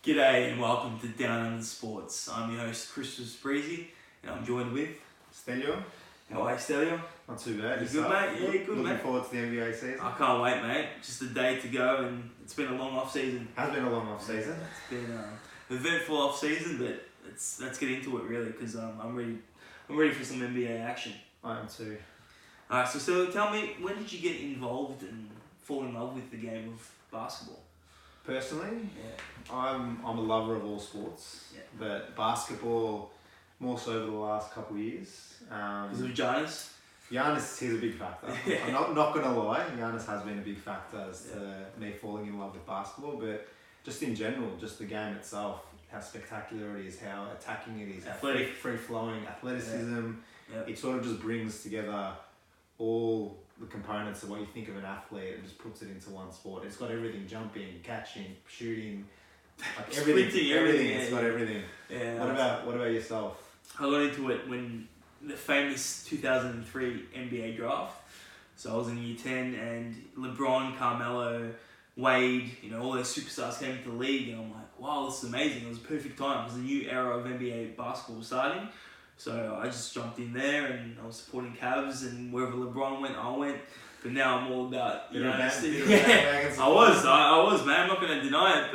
G'day and welcome to Down Under Sports. I'm your host Christopher Spreezy and I'm joined with Stelios. How are you, Stelio? Not too bad. You good, mate? Yeah, good, Looking mate. forward to the NBA season. I can't wait, mate. Just a day to go and it's been a long off season. Has been a long off season. It's been an eventful off season, but let's get into it really because I'm ready for some NBA action. I am too. Alright, so Stelio, tell me, when did you get involved and fall in love with the game of basketball? Personally, Yeah. I'm a lover of all sports, Yeah. but basketball more so over the last couple of years. Because of Giannis? Giannis, he's a big factor. I'm not gonna lie, Giannis has been a big factor as to me falling in love with basketball, but just in general, just the game itself, how spectacular it is, how attacking it is, Athletic. how free-flowing, athleticism. Yeah. It sort of just brings together all the components of what you think of an athlete and just puts it into one sport. It's got everything: jumping, catching, shooting, like everything. Sprinting, Everything. yeah, It's got everything. Yeah. What about yourself? I got into it when the famous 2003 NBA draft. So I was in year 10 and LeBron, Carmelo, Wade, all those superstars came into the league and I'm like, wow, this is amazing. It was a perfect time. It was a new era of NBA basketball starting. So I just jumped in there and I was supporting Cavs and wherever LeBron went, I went. But now I'm all about, I was, man. I'm not going to deny it,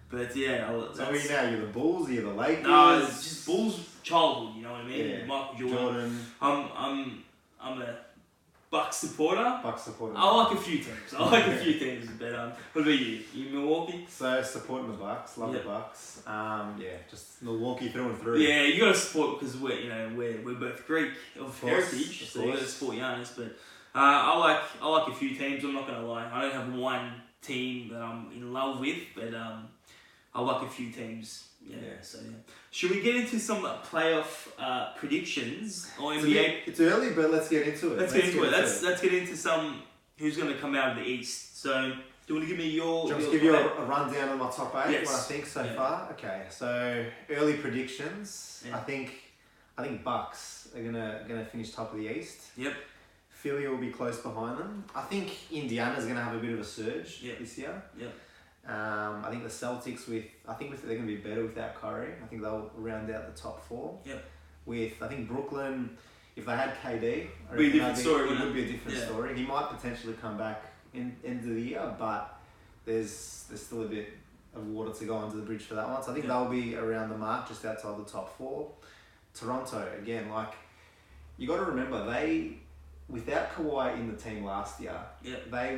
but yeah. So who are you now? You're the Bulls, you're the Lakers? No, it's just Bulls childhood, you know what I mean? Yeah. Michael Jordan. I'm a Bucks supporter. Bucks supporter. I like a few teams. But what about you? You Milwaukee? So supporting the Bucks, love Yep. the Bucks. Just Milwaukee through and through. Yeah, you got to support because we're both Greek of heritage, so you got to support Giannis. But I like a few teams. I'm not gonna lie. I don't have one team that I'm in love with, but I like a few teams. Yeah. So yeah. Should we get into some playoff predictions or NBA? It's early, but let's get into it. Let's get into it. Let's get into some who's going to come out of the East. So, do you want to give me your? Just give you a rundown of my top 8. Yes. What I think so far. Okay, so early predictions. Yeah. I think Bucks are gonna finish top of the East. Yep. Philly will be close behind them. I think Indiana's gonna have a bit of a surge this year. Yep. I think the Celtics they're going to be better without Curry. I think they'll round out the top 4. Yep. I think Brooklyn, if they had KD, It would be a different story. It would be a different story. He might potentially come back in end of the year, but there's still a bit of water to go under the bridge for that one. So I think they'll be around the mark, just outside the top 4. Toronto again, you got to remember without Kawhi in the team last year, they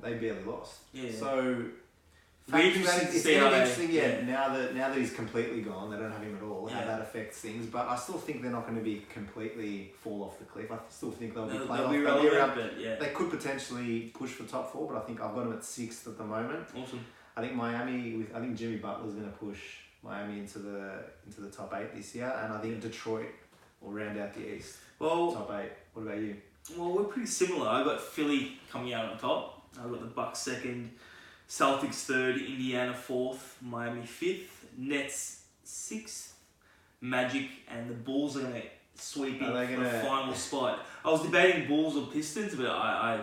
barely lost. Yeah. So. It's interesting, now that he's completely gone, they don't have him at all, how that affects things. But I still think they're not going to be completely fall off the cliff. I still think they'll be playoff. They could potentially push for top 4, but I think I've got them at 6th at the moment. Awesome. I think Jimmy Butler's going to push Miami into the top 8 this year, and I think Detroit will round out the East. Top 8. What about you? Well, we're pretty similar. I got Philly coming out on top. I got the Bucks 2nd. Celtics 3rd, Indiana 4th, Miami 5th, Nets 6th, Magic and the Bulls are going to sweep in for the final spot. I was debating Bulls or Pistons, but I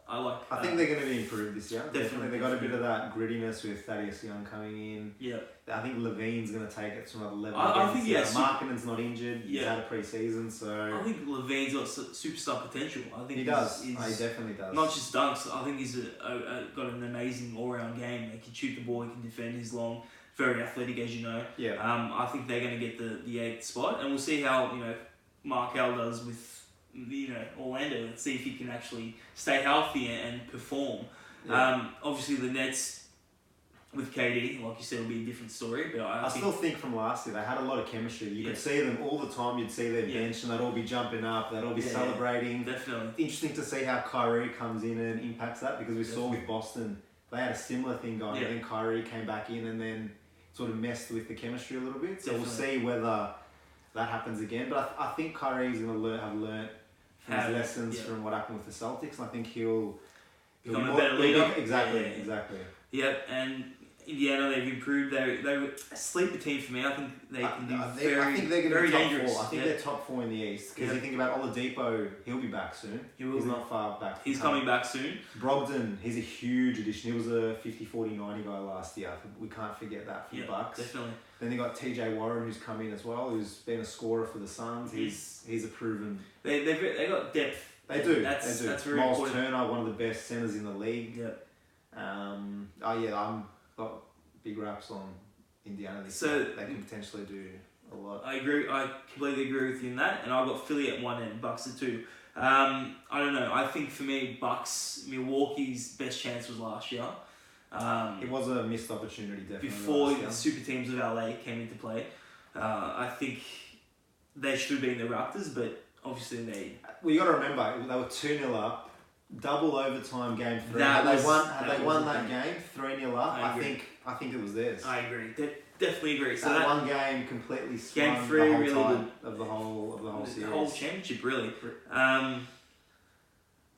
like... I think they're going to be improved this year. Definitely. They got a bit of that grittiness with Thaddeus Young coming in. Yeah. I think Levine's going to take it to another level. I think, Markkanen's not injured. He's had a pre-season, so... I think Levine's got superstar potential. I think he does. He definitely does. Not just dunks. I think he's got an amazing all-round game. He can shoot the ball. He can defend. He's long. Very athletic, as you know. Yeah. I think they're going to get the 8th spot. And we'll see how, Markelle does with... Orlando. Let's see if he can actually stay healthy and perform. Yeah. Obviously, the Nets with KD, like you said, will be a different story. But I still think from last year they had a lot of chemistry. You could see them all the time. You'd see their bench, and they'd all be jumping up. They'd all be celebrating. Definitely. Interesting to see how Kyrie comes in and impacts that, because we saw with Boston they had a similar thing going. And then Kyrie came back in and then sort of messed with the chemistry a little bit. So we'll see whether that happens again. But I think Kyrie's going to have learnt his lessons from what happened with the Celtics, and I think he'll become a better leader. Exactly. Yep, and Indiana, they've improved. They're a sleeper team for me. I think they can do I think they're going to very be top dangerous. four. I think they're top four in the East. Because you think about Oladipo, he'll be back soon. He's not far back. He's coming back soon. Brogdon, he's a huge addition. He was a 50, 40, 90 guy last year. We can't forget that for the Bucks. Definitely. Then they got TJ Warren, who's come in as well, who's been a scorer for the Suns. He's a proven. They got depth. They do. That's very Miles important. Turner, one of the best centers in the league. Yep. I'm got big raps on Indiana this year. They can potentially do a lot. I agree. I completely agree with you in that. And I've got Philly at 1 and Bucks at 2. I don't know. I think for me, Milwaukee's best chance was last year. It was a missed opportunity, definitely. Before the super teams of LA came into play. I think they should have been the Raptors, but obviously they... Well, you got to remember, they were 2-0 up, double overtime game 3. Had they won that game 3-0 up, I think it was theirs. I agree. Definitely agree. So that one game completely swung game 3 the whole really tide of the whole series. The whole championship, really.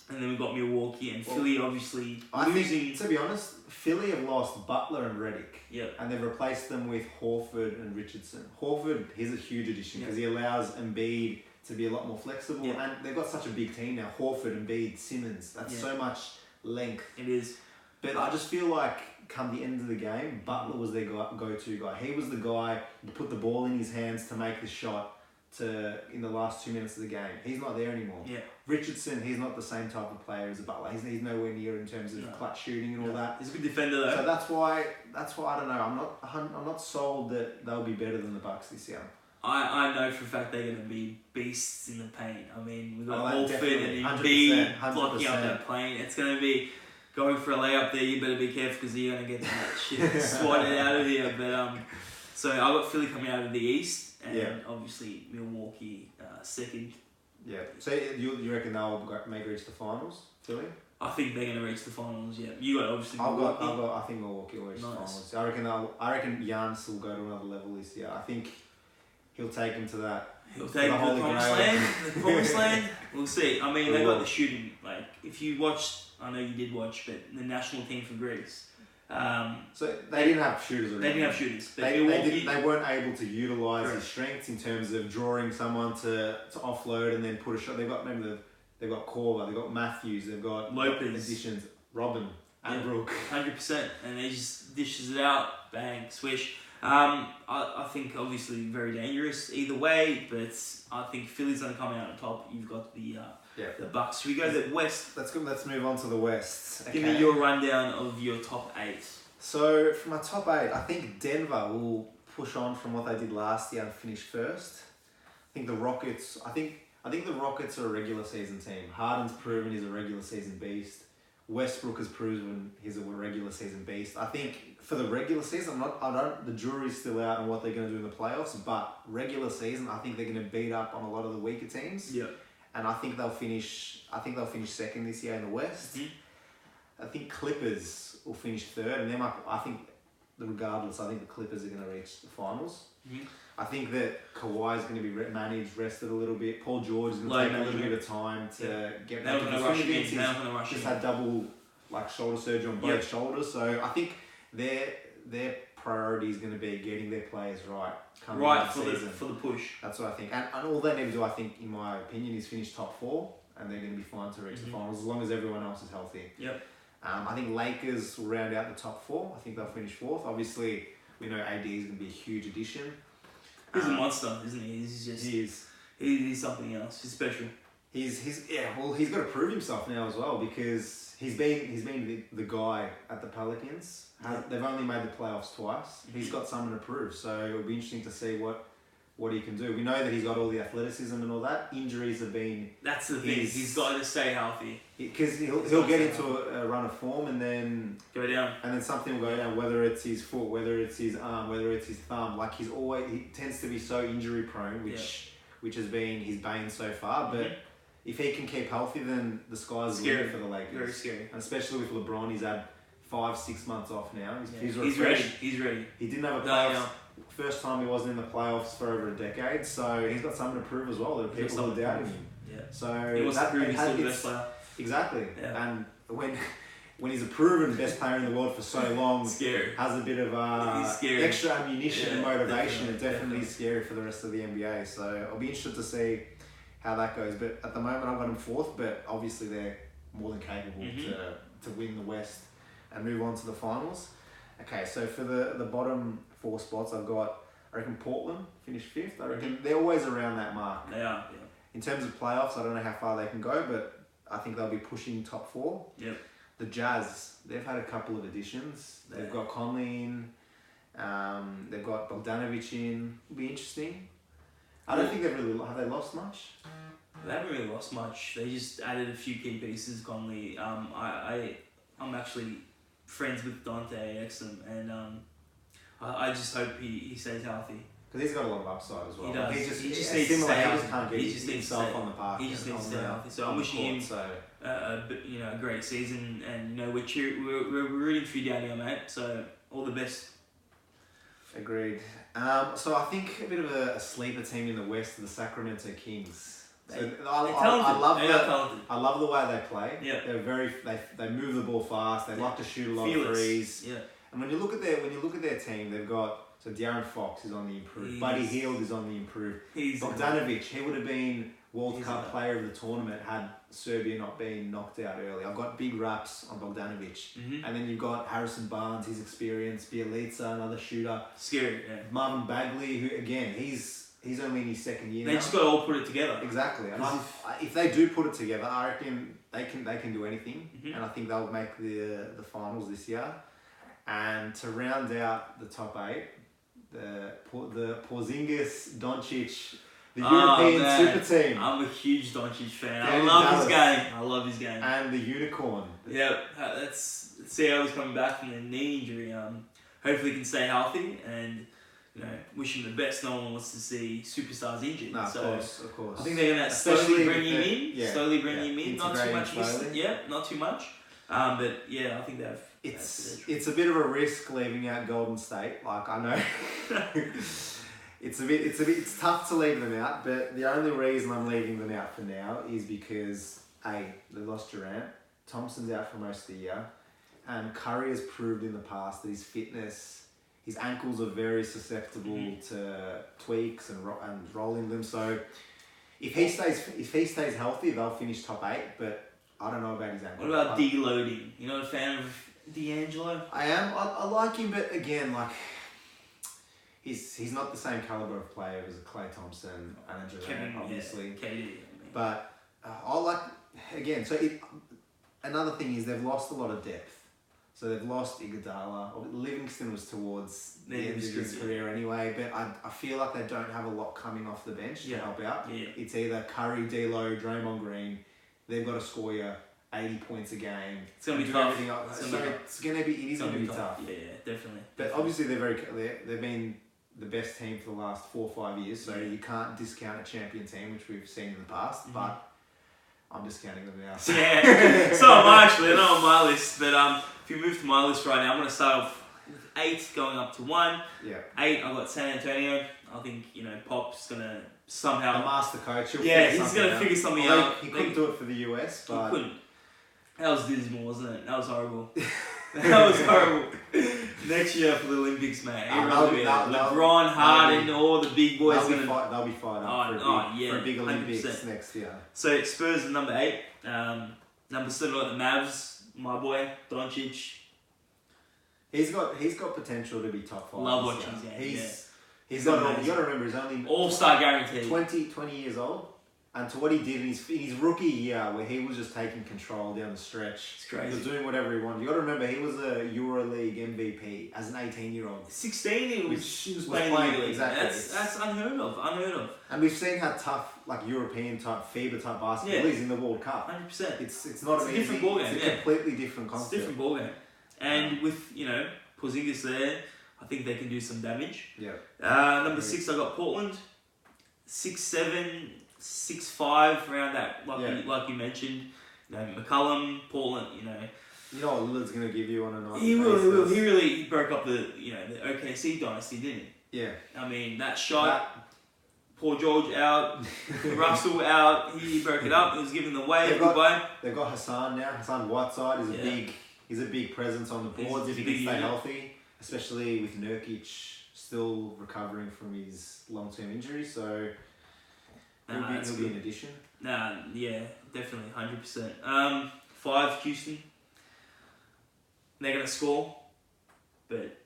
And then we've got Milwaukee and Philly, obviously losing. To be honest, Philly have lost Butler and Redick. Yep. And they've replaced them with Horford and Richardson. Horford, he's a huge addition because he allows Embiid to be a lot more flexible. Yep. And they've got such a big team now. Horford, Embiid, Simmons. That's so much length. It is. But I just feel like come the end of the game, Butler was their go-to guy. He was the guy who put the ball in his hands to make the shot in the last 2 minutes of the game. He's not there anymore. Yeah. Richardson, he's not the same type of player as a Butler. He's nowhere near in terms of clutch shooting and all that. He's a good defender though. So that's why I don't know. I'm not sold that they'll be better than the Bucks this year. I know for a fact they're going to be beasts in the paint. I mean, we've got Horford and 100%, Embiid blocking up that plane. It's going to be going for a layup there. You better be careful because you're going to get that shit swatted out of here. But so I got Philly coming out of the East. And obviously Milwaukee second. Yeah. So you reckon they'll reach the finals, Philly? I think they're going to reach the finals. Yeah. You got obviously. I think Milwaukee will reach the finals. I reckon Giannis will go to another level this year. I think he'll take him to that. He'll take him to the promised land. The promised land. We'll see. I mean, they got the shooting. Like if you watched, I know you did watch, but the national team for Greece. So they didn't have shooters already. They didn't have shooters. They weren't able to utilise his strengths in terms of drawing someone to offload and then put a shot. They've got Korver, they've got Matthews, they've got Lopez, additions, Robin, and Brook. 100%, and they just dishes it out, bang, swish. I think obviously very dangerous either way, but I think Philly's gonna come out on top. You've got the Bucks. Should we go to the West? Let's go. Let's move on to the West. Give me your rundown of your top 8. So for my top 8, I think Denver will push on from what they did last year and finish first. I think the Rockets. I think the Rockets are a regular season team. Harden's proven he's a regular season beast. Westbrook has proven he's a regular season beast. I think for the regular season, the jury's still out on what they're going to do in the playoffs, but regular season, I think they're going to beat up on a lot of the weaker teams. Yeah. And I think they'll finish second this year in the West. Mm-hmm. I think Clippers will finish third, and then I think regardless, I think the Clippers are going to reach the finals. Mm-hmm. I think that Kawhi is going to be rested a little bit. Paul George is going to take a little bit of time to get back into the swing again. He's just had double shoulder surgery on both shoulders, so I think their priority is going to be getting their players right. For the push. That's what I think, and all they need to do, I think, in my opinion, is finish top 4, and they're going to be fine to reach the finals as long as everyone else is healthy. Yep. I think Lakers will round out the top 4. I think they'll finish 4th. Obviously, we know AD is going to be a huge addition. He's a monster, isn't he? He's something else. He's special. He's got to prove himself now as well because he's been the guy at the Pelicans. They've only made the playoffs twice. He's got something to prove, so it'll be interesting to see what he can do. We know that he's got all the athleticism and all that. Injuries have been... That's the thing. He's got to stay healthy. Because he'll get into a run of form and then... Go down. And then something will go down, whether it's his foot, whether it's his arm, whether it's his thumb. Like he tends to be so injury prone, which has been his bane so far. But if he can keep healthy, then the sky's the limit for the Lakers. Very scary. And especially with LeBron, he's had 5-6 months off now. He's ready. He's ready. He didn't have a playoffs. First time he wasn't in the playoffs for over a decade, so he's got something to prove as well. There are people who are doubting him. Yeah. So he wants to prove he's still the best player. Exactly. Yeah. And when when he's a proven best player in the world for so long, Scary. has a bit of extra ammunition and motivation. It's definitely scary for the rest of the NBA. So I'll be interested to see how that goes. But at the moment, I've got them fourth. But obviously, they're more than capable to win the West and move on to the finals. Okay, so for the bottom 4 spots, I've got, I reckon Portland finished 5th. I reckon they're always around that mark. They are. Yeah. In terms of playoffs, I don't know how far they can go, but I think they'll be pushing top 4. Yep. The Jazz, they've had a couple of additions. They've got Conley in, they've got Bogdanovic in. It'll be interesting. I don't think have they lost much? They haven't really lost much. They just added a few key pieces. Conley. I'm actually friends with Dante Exum, and I just hope he stays healthy. Because he's got a lot of upside as well. He does. He just needs to stay healthy. Can't get himself on the park. He just needs to stay healthy. So I'm wishing him a great season, and we're rooting for you down here, mate. So all the best. Agreed. So I think a bit of a sleeper team in the West are the Sacramento Kings. So I love the way they play. Yeah. They move the ball fast. They like to shoot a lot of threes. Yeah. And when you look at their team, they've got De'Aaron Fox is on the improve. Buddy Hield is on the improve. Bogdanovic, he would have been World Cup player of the tournament had Serbia not been knocked out early. I've got big raps on Bogdanovic. And then you've got Harrison Barnes, his experience, Bjelica, another shooter. Scary, yeah. Marvin Bagley, who again, he's only in his second year now. They just got to all put it together. Exactly. And if they do put it together, I reckon they can do anything. And I think they'll make the finals this year. And to round out the top 8, the Porzingis, Doncic, the European super team. I'm a huge Doncic fan. I love his game. And the unicorn. Yeah, let's see how he's coming back from the knee injury. Hopefully he can stay healthy, and wish him the best. No one wants to see superstars injured. No, of course. I think they're gonna slowly bring him in. Yeah, slowly bring him in. Not too much. Slowly. Not too much. But yeah, I think they've. It's a bit of a risk leaving out Golden State. Like I know, it's tough to leave them out. But the only reason I'm leaving them out for now is because they lost Durant, Thompson's out for most of the year, and Curry has proved in the past that his fitness, his ankles are very susceptible to tweaks and rolling them. So if he stays healthy, they'll finish top 8. But I don't know about his ankles. What about deloading? You're not a fan of D'Angelo? I am. I like him, but again, like he's not the same caliber of player as a Klay Thompson and a Durant, obviously. KD. But I like again. So another thing is they've lost a lot of depth. So they've lost Iguodala. Livingston was towards the end of his career anyway, but I feel like they don't have a lot coming off the bench to help out. Yeah. It's either Curry, D'Lo, Draymond Green. They've got to score you 80 points a game. It's gonna be tough. It is gonna be tough. Yeah, definitely. But obviously they've been the best team for the last 4 or 5 years, so you can't discount a champion team, which we've seen in the past. But I'm discounting them now. Yeah, so am I actually. They're not on my list, but if you move to my list right now, I'm gonna start off with 8 going up to 1. Yeah. 8. I've got San Antonio. I think Pop's gonna somehow. The master coach. He's gonna figure something out. He couldn't do it for the US, but he couldn't. That was dismal, wasn't it? That was horrible. That was horrible. Next year for the Olympics, mate. LeBron, Harden, all the big boys. They'll be fired up for a big Olympics 100%. Next year. So Spurs are number 8. Number 7 got the Mavs. My boy Doncic. He's got potential to be top 5. Love watching his game. You got to remember he's only all-star guaranteed. 20 years old. And to what he did in his rookie year, where he was just taking control down the stretch. It's crazy. He was doing whatever he wanted. You got to remember, he was a EuroLeague MVP as an 18-year-old. 16, he was playing the EuroLeague. Exactly. That's unheard of. And we've seen how tough, like European type, FIBA type basketball is in the World Cup. 100%. It's not a different ballgame. It's a completely different concept. It's a different ballgame. And with Porzingis there, I think they can do some damage. Yeah. Number 6, I got Portland. 6'7", 6'5", around that, like you mentioned. McCollum, Portland. You know what Lillard's going to give you on a night. He will. He really broke up the OKC dynasty, didn't he? Yeah. I mean that shot. Paul George out, Russell out. He broke it up. He was giving the way. They've got Hassan now. Hassan Whiteside is a He's a big presence on the boards if he can stay healthy, especially with Nurkic still recovering from his long-term injury. So he'll be an addition. Yeah, definitely, 100%. 5, Houston. They're going to score, but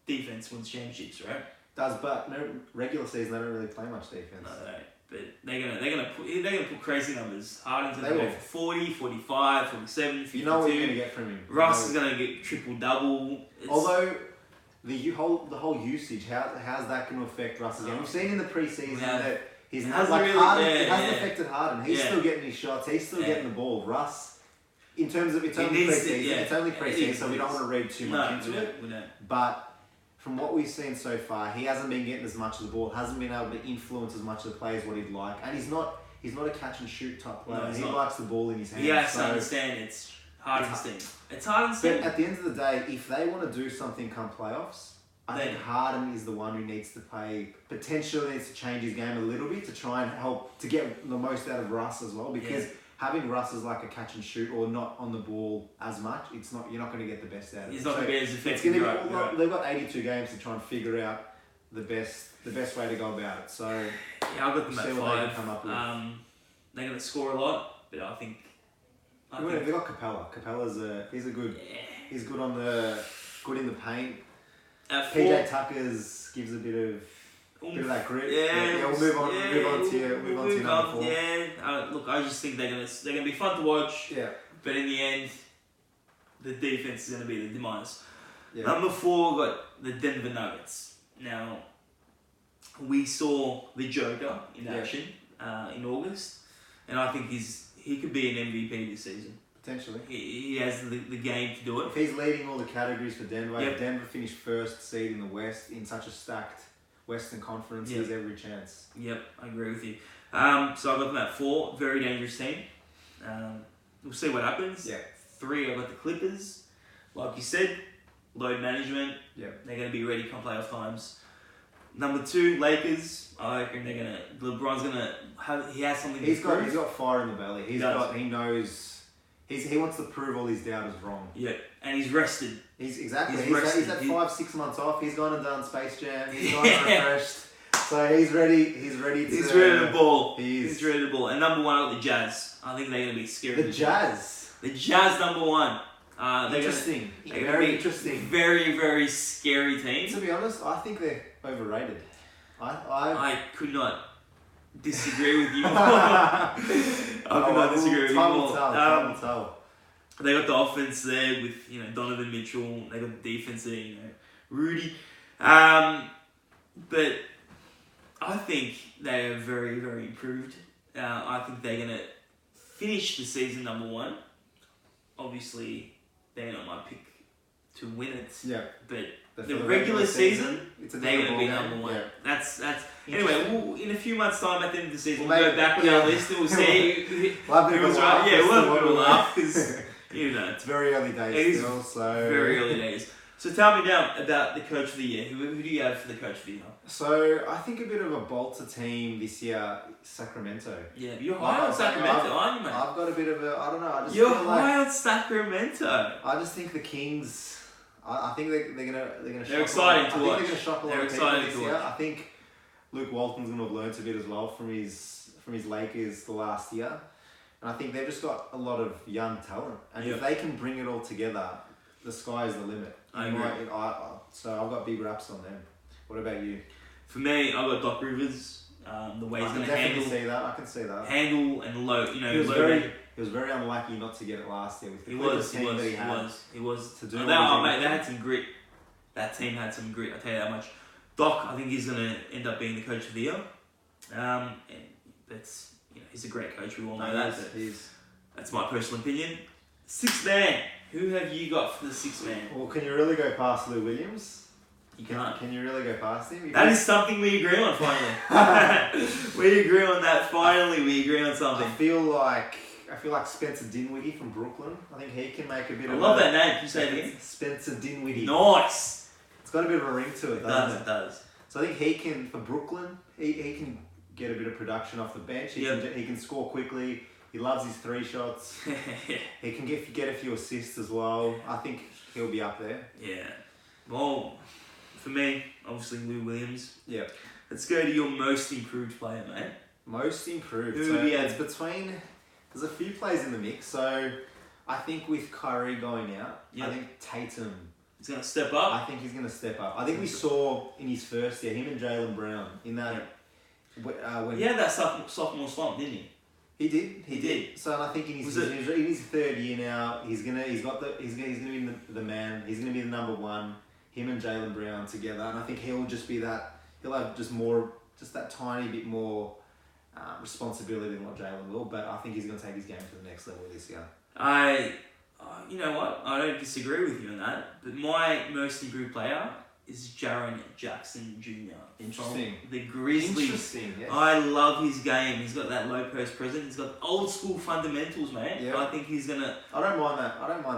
defense wins championships, right? But no regular season they don't really play much defense. No, they don't. But they're gonna put crazy numbers. Harden's gonna go for 40, 45, 47, 52. You know what you're gonna get from him. Russ is gonna get triple double. Although the whole usage, how's that going to affect Russ's game? We've seen in the preseason that he's not like really, Harden. It hasn't affected Harden. He's still getting his shots. He's still getting the ball. Russ, in terms of it's only preseason, so we don't want to read too much into it. But from what we've seen so far, he hasn't been getting as much of the ball. Hasn't been able to influence as much of the play as what he'd like, and he's not a catch and shoot type player. No, he likes the ball in his hands. He has to understand it's Harden's team. It's Harden's team. But at the end of the day, if they want to do something come playoffs, I think Harden is the one who needs to play, potentially needs to change his game a little bit to try and help to get the most out of Russ as well. Because having Russ as like a catch and shoot or not on the ball as much, you're not going to get the best out of it. He's not going to be as effective. They've got 82 games to try and figure out the best way to go about it. So I've got them at 5. Come up with. They're going to score a lot, but I think they've got Capella. He's good on good in the paint. At 4, PJ Tuckers gives a bit of that grit. We'll move on to your number 4. Look, I just think they're gonna be fun to watch. Yeah. But in the end, the defense is gonna be the demise. Yeah. Number 4 got the Denver Nuggets. Now, we saw the Joker in action in August, and I think he could be an MVP this season. Potentially. He has the game to do it. If he's leading all the categories for Denver, if Denver finished first seed in the West in such a stacked Western Conference, he has every chance. Yep, I agree with you. So I've got them at 4, very dangerous team. We'll see what happens. Yeah. 3, I've got the Clippers. Like you said, load management. Yeah. They're going to be ready come playoff times. Number 2, Lakers. I reckon LeBron's going to have, he has something He's got fire in the belly. He knows. He wants to prove all his doubters wrong. Yeah, and he's rested. He's He's had 5-6 months off. He's gone and done Space Jam. He's gone and refreshed. So he's ready. He's ready to ball. He's ready to ball. And number 1 are the Jazz. I think they're going to be scary. The Jazz. The Jazz number 1. Interesting. Very interesting. Very, very scary team. To be honest, I think they're overrated. I could not disagree with you more. I could not disagree with you more. Time will tell. They got the offense there with Donovan Mitchell. They got the defense there, Rudy. But I think they are very, very improved. I think they're gonna finish the season number 1. Obviously, they're not my pick to win it. Yeah. But the regular season, they're going to be number 1. Yeah. That's anyway. In a few months' time, at the end of the season, we'll go back with our list and we'll see who was right. Yeah, we'll have a laugh because it's very early days still. So very early days. So tell me now about the coach of the year. Who do you have for the coach of the year? So I think a bit of a bolter team this year, Sacramento. Yeah, you're high on Sacramento, aren't you, mate? I've got a bit of I don't know. You're high on Sacramento. I just think the Kings. I think they're gonna. They're exciting to watch. I think they're gonna shock a lot of people this year. I think Luke Walton's gonna have learnt a bit as well from his Lakers the last year, and I think they've just got a lot of young talent. And if they can bring it all together, the sky is the limit. I agree. So I've got big raps on them. What about you? For me, I've got Doc Rivers. The way he's going to handle. I can see that. Handle and low. He was very unlucky not to get it last year with the He was. To do they had some grit. That team had some grit. I tell you that much. Doc, I think he's going to end up being the coach of the year. And that's he's a great coach. We all know that. That's my personal opinion. 6th man. Who have you got for the 6th man? Well, can you really go past Lou Williams? You can't. Can you really go past him? That is something we agree on, finally. We agree on that, finally. We agree on something. I feel like Spencer Dinwiddie from Brooklyn. I think he can make a bit of love that name. Can you say it again? Spencer Dinwiddie. Nice. It's got a bit of a ring to it, doesn't it? It does. So I think he can, for Brooklyn, he can get a bit of production off the bench. He can score quickly. He loves his 3 shots. He can get a few assists as well. I think he'll be up there. Yeah. Well, for me, obviously Lou Williams. Yeah. Let's go to your most improved player, mate. Most improved. Who So we it's had? between. There's a few plays in the mix. So I think with Kyrie going out, Yep. I think Tatum. He's going to step up. I think he's going to step up. I think we saw in his first year him and Jaylen Brown in that. When He had that sophomore slump, didn't he? He did. So I think in his 3rd year now, he's gonna be the man. He's gonna be the number 1. Him and Jaylen Brown together, and I think he'll just be that. He'll have just that tiny bit more responsibility than what Jaylen will. But I think he's gonna take his game to the next level this year. You know what? I don't disagree with you on that. But my most improved player is Jaren Jackson Jr. Interesting. From the Grizzlies. Interesting. Yes. I love his game. He's got that low post presence. He's got old school fundamentals, mate. Yeah. I think he's gonna. I don't mind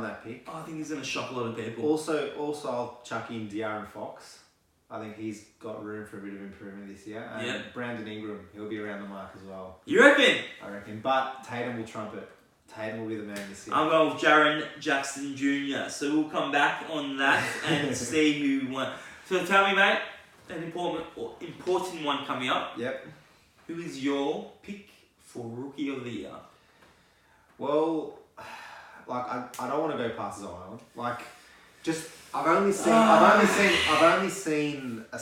that pick. I think he's gonna shock a lot of people. Also, I'll chuck in De'Aaron Fox. I think he's got room for a bit of improvement this year. And Brandon Ingram, he'll be around the mark as well. You reckon? I reckon. But Tatum will trump it. Tatum will be the man this year. I'm going with Jaren Jackson Jr. So we'll come back on that and see who won. So tell me, mate, an important one coming up. Yep. Who is your pick for Rookie of the Year? Well, I don't want to go past Zion. I've only seen a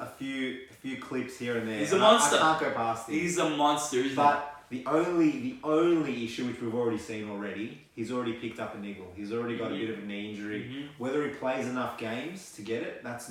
few clips here and there. He's a monster. I can't go past him. He's a monster, isn't he? But the only issue which we've already seen already, he's already picked up a niggle. He's already got a bit of a knee injury. Mm-hmm. Whether he plays enough games to get it, that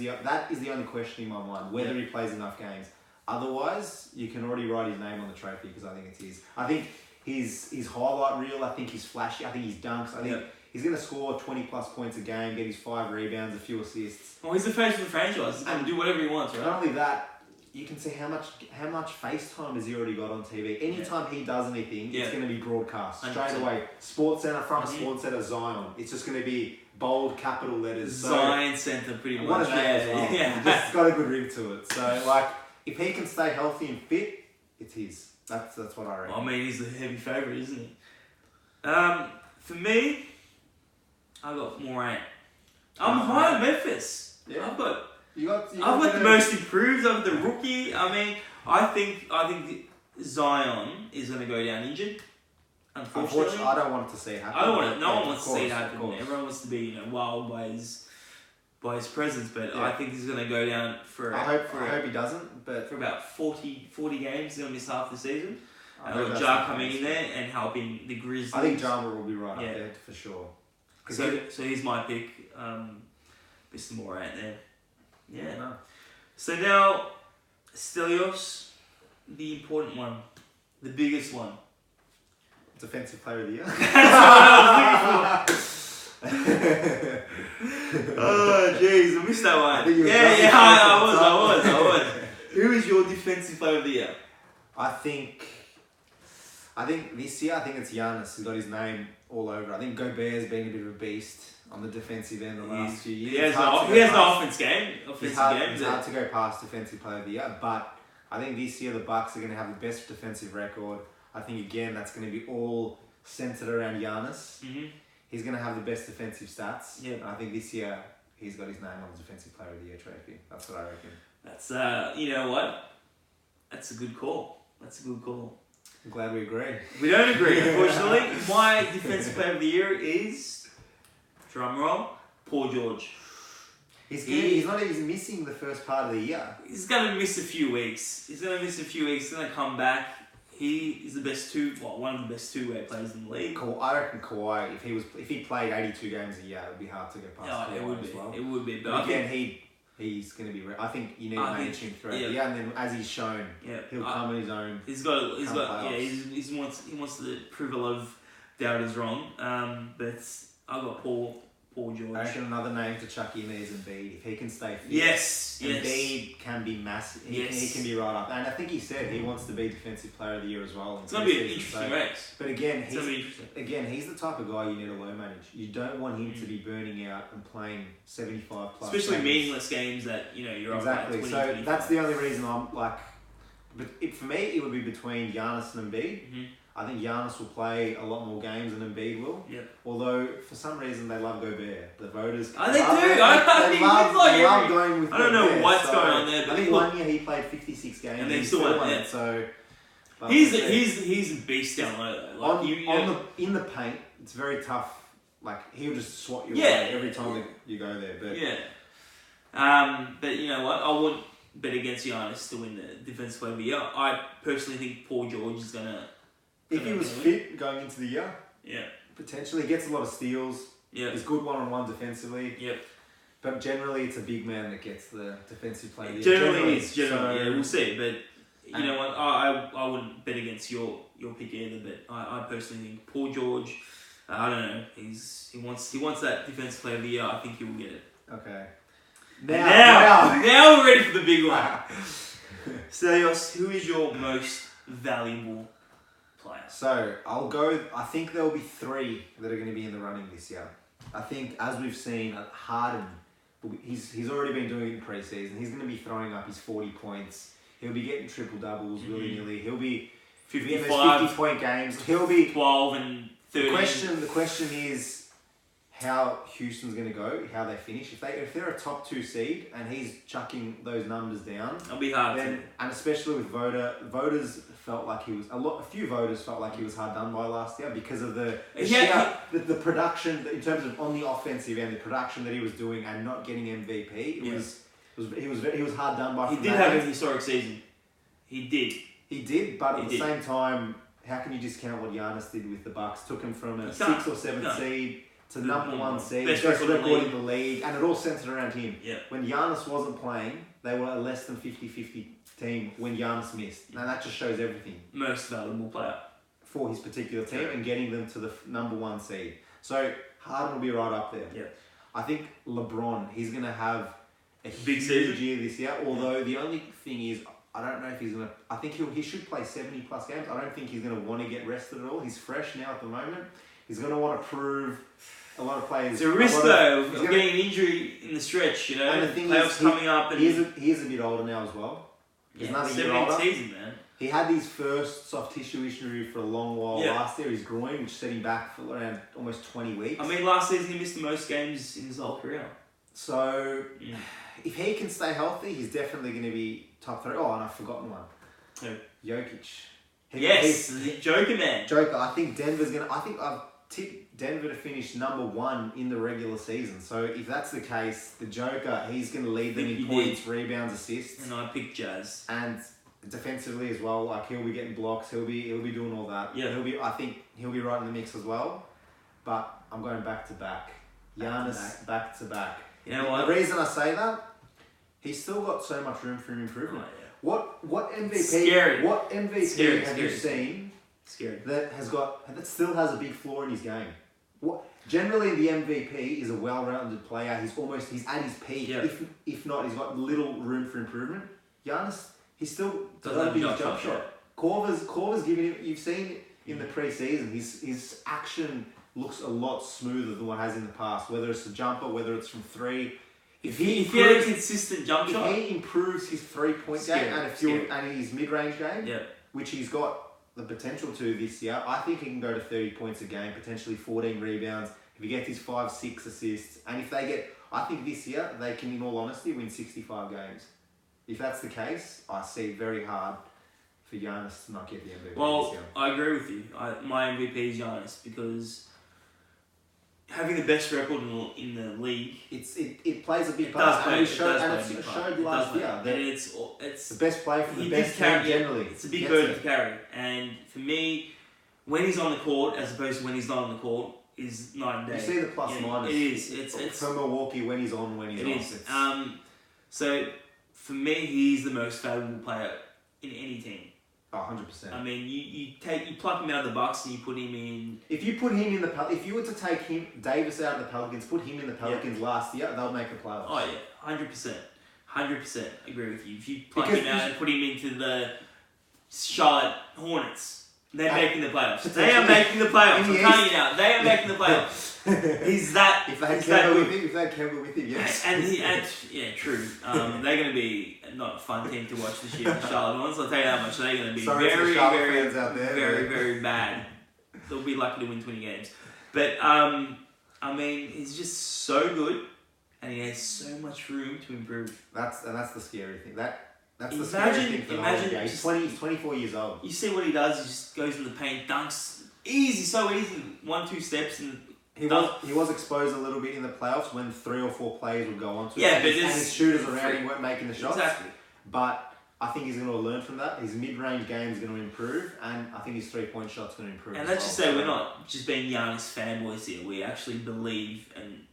is the only question in my mind. Whether he plays enough games. Otherwise, you can already write his name on the trophy because I think it's his. I think his highlight reel. I think he's flashy. I think his dunks. I think he's going to score 20 plus points a game, get his 5 rebounds, a few assists. Well, he's the face of the franchise. He's going to do whatever he wants, right? Not only that. You can see how much face time has he already got on TV. Anytime he does anything, it's going to be broadcast 100%. straight away. Sports Center, front of Sports Center, Zion. It's just going to be bold capital letters. Zion Center, pretty much. What a name as well. Yeah. Just got a good ring to it. So if he can stay healthy and fit, it's his. That's what I reckon. I mean, he's the heavy favourite, isn't he? For me, I got Morant. I'm high on Memphis. Yeah. I've got the most improved. I've got the rookie. I mean, I think Zion is going to go down injured. Unfortunately, I don't want it to see it happen. I don't want it. No one wants to see it Of happen. course. Everyone wants to be wild by his presence, but I think he's going to go down for. I hope he doesn't. But for about 40 games, he's going to miss half the season. I And got Ja coming in there and helping the Grizzlies. I think Ja will be right up there for sure. So he's my pick, Mr. Morant there. Yeah. No. So now, Stelios, the important one, the biggest one. Defensive player of the year. Oh jeez, I missed that one. I was. Who is your defensive player of the year? I think this year, it's Giannis. He's got his name all over. I think Gobert's been a bit of a beast on the defensive end the last few years. He has no offense game. It's hard to go past defensive player of the year, but I think this year the Bucks are going to have the best defensive record. I think again that's going to be all centered around Giannis. Mm-hmm. He's going to have the best defensive stats. Yeah. And I think this year he's got his name on the defensive player of the year trophy. That's what I reckon. That's you know what? That's a good call. I'm glad we agree. We don't agree, unfortunately. My defensive player of the year is, drum roll, Paul George. He's missing the first part of the year. He's going to miss a few weeks. He's going to come back. He is one of the best two-way players in the league. I reckon Kawhi, if he played 82 games a year, it would be hard to go past Kawhi as well. It would be. But again, he's going to be. I think you need to manage him throughout the year, and then as he's shown, he'll come on his own. He wants to prove a lot of doubters wrong. But I got Paul George. I reckon another name to chuck in there is Embiid. If he can stay fit, Embiid can be massive. He can be right up. And I think he said he wants to be Defensive Player of the Year as well. It's going to be an interesting race. But again, he's the type of guy you need to low manage. You don't want him to be burning out and playing 75 plus. Especially meaningless games that you're exactly. Up by 20, so 25. That's the only reason I'm like. But for me, it would be between Giannis and Embiid. Mm-hmm. I think Giannis will play a lot more games than Embiid will. Yeah. Although, for some reason, they love Gobert. The voters... Oh, they love do! They love going with I don't know Gobert, what's going on there, but I think 1 year he played 56 games. And they still won it, so... He's a beast down low, though. Like, in the paint, it's very tough. Like, he'll just swat you Yeah. away every time that you go there. But yeah. But you know what? I wouldn't bet against Giannis to win the Defensive Player of the Year. I personally think Paul George is gonna. If he was fit going into the year, yeah, potentially he gets a lot of steals. Yeah, he's good one-on-one defensively. Yep. But generally, it's a big man that gets the Defensive Player of the Year. Generally, yeah, we'll see. But you know what? I wouldn't bet against your pick either. But I personally think Paul George. I don't know. He wants that Defensive Player of the Year. I think he will get it. Okay. Now we're ready for the big one. Stelios, who is your most valuable player? So I'll go. I think there will be 3 that are going to be in the running this year. I think, as we've seen, Harden. He's already been doing it in preseason. He's going to be throwing up his 40 points. He'll be getting triple doubles willy nilly. He'll be 55 50-point games. He'll be 12 and 13. The question is how Houston's going to go, how they finish. If they're a top 2 seed and he's chucking those numbers down, it'll be hard. And especially with voters felt like he was a few voters felt like he was hard done by last year because of the production in terms of on the offensive end, the production that he was doing and not getting MVP. He was hard done by. He did have a historic season. He did, but at the same time, how can you discount what Giannis did with the Bucks? Took him from a 6th or 7th seed to number 1 seed, best record in the league, and it all centered around him. Yeah. When Giannis wasn't playing, they were a less than 50-50 team when Giannis missed. Now that just shows everything. Most valuable player for his particular team and getting them to the number 1 seed. So Harden will be right up there. Yeah. I think LeBron, he's going to have a big huge year this year. Although the only thing is, I don't know if he's going to... I think he should play 70 plus games. I don't think he's going to want to get rested at all. He's fresh now at the moment. He's going to want to prove a lot of players... It's a risk though of getting an injury in the stretch, you know. And the thing playoffs coming up. And he is a bit older now as well. He's another year older. Season, man. He had his first soft tissue injury for a long while last year, his groin, which set him back for around almost 20 weeks. I mean, last season he missed the most games in his whole career. So, if he can stay healthy, he's definitely going to be top 3. Oh, and I've forgotten one. Who? Jokic. Yes, Joker man. Joker. I think I've tipped Denver to finish number 1 in the regular season. So if that's the case, the Joker, he's going to lead them in points, rebounds, assists. And I picked Jazz. And defensively as well, like he'll be getting blocks, he'll be doing all that. Yeah. I think he'll be right in the mix as well. But I'm going back to back. Giannis back to back. You know what? The reason I say that, he's still got so much room for improvement. Oh, yeah. What MVP? Scary. What MVP have you seen Scary. that still has a big flaw in his game? Generally the MVP is a well-rounded player. He's at his peak. Yeah. If not, he's got little room for improvement. Giannis, he's still developing his jump shot. Korver's giving him. You've seen in the preseason, his action looks a lot smoother than what has in the past. Whether it's a jumper, whether it's from 3. If he had a consistent jump shot, if he improves his 3-point game and his mid-range game, which he's got the potential to this year, I think he can go to 30 points a game, potentially 14 rebounds. If he gets his 5-6 assists, and if they get, I think this year they can, in all honesty, win 65 games. If that's the case, I see it very hard for Giannis to not get the MVP this year. I agree with you. My MVP is Giannis because having the best record in the league, it plays a big part. And it showed last year that it's the best player for the best team generally. It's a big burden to carry, and for me, when he's on the court as opposed to when he's not on the court is night and day. You see the plus minus. It is. It's for Milwaukee when he's on, when he's off. So for me, he's the most valuable player in any team. 100%. I mean, you pluck him out of the Bucks and you put him in. If you put him in if you were to take Davis out of the Pelicans, put him in the Pelicans last year, they'll make the playoffs. Oh yeah, 100% agree with you. If you pluck him out and put him into the Charlotte Hornets, they're making the playoffs. They are making the playoffs. I'm telling you now, they are making the playoffs. He's that. If they had he's that Kemba good. with him, yes. And yeah, true. They're going to be not a fun team to watch this year, the Charlotte Hornets. I'll tell you that much. They're going to be Sorry to the Charlotte fans out there, very bad. They'll be lucky to win 20 games. But I mean, he's just so good, and he has so much room to improve. That's the scary thing. That's the scary thing for the whole game. He's 24 years old. You see what he does? He just goes in the paint, dunks, easy, so easy. 1-2 steps and. He was exposed a little bit in the playoffs when 3 or 4 players would go on to it. And his shooters around him weren't making the shots. Exactly. But I think he's going to learn from that. His mid-range game is going to improve, and I think his 3-point shot's going to improve. And let's just say we're not just being Giannis fanboys here. We actually believe, and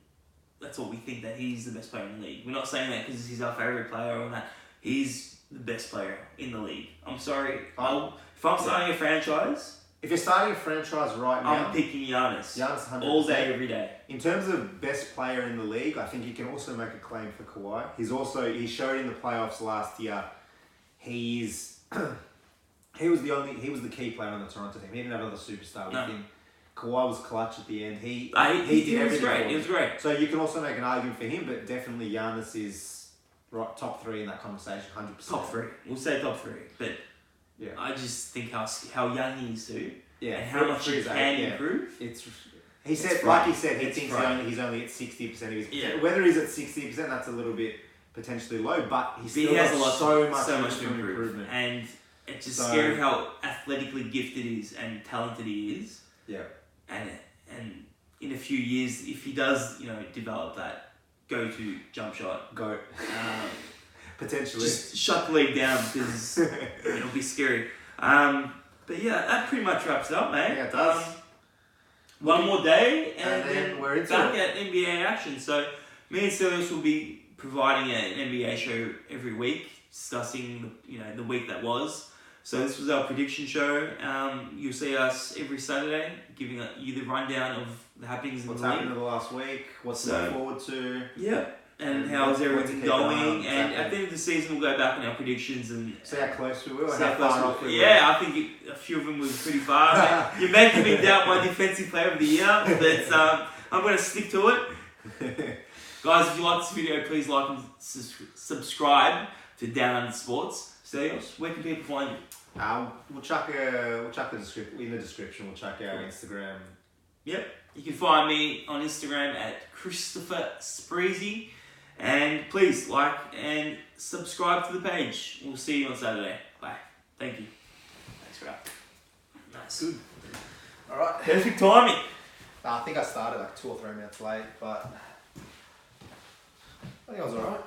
that's what we think, that he's the best player in the league. We're not saying that because he's our favourite player or that. He's the best player in the league. I'm sorry. If I'm starting a franchise... If you're starting a franchise right now... I'm picking Giannis 100%. All day, every day. In terms of best player in the league, I think you can also make a claim for Kawhi. He showed in the playoffs last year, he was the key player on the Toronto team. He didn't have another superstar with him. Kawhi was clutch at the end. He did everything. He was great. So you can also make an argument for him, but definitely Giannis is top 3 in that conversation, 100%. Top 3. We'll say top 3, but yeah, I just think how young he is too, and how 3 much he can improve. He said he thinks he's only at 60% of his potential. Whether he's at 60%, that's a little bit potentially low, but he has so much improvement. And it's just scary how athletically gifted he is and talented he is. Yeah. And in a few years, if he does, develop that go-to jump shot, potentially just shut the league down because it'll be scary. But yeah, that pretty much wraps it up, mate. Yeah, it does. One more day, and then we're into back at NBA action. So me and Stelios will be providing an NBA show every week, discussing the week that was. So this was our prediction show. You'll see us every Saturday, giving you the rundown of the happenings in the league. What's happened in the last week? What's to look forward to? Yeah. And how's everything going? And at the end of the season, we'll go back on our predictions and see how close we were. How far off we were. Yeah, I think a few of them were pretty far. You're making me doubt my defensive player of the year, but I'm going to stick to it. Guys, if you like this video, please like and subscribe to Down Under Sports. Stelios, where can people find you? We'll chuck the description in the description. We'll chuck our Instagram. Yep, you can find me on Instagram at Christopher Spreezy. And please like and subscribe to the page. We'll see you on Saturday. Bye. Thank you. Thanks for that. Nice. Good. Alright. Perfect timing. I think I started like 2 or 3 minutes late, but I think I was alright.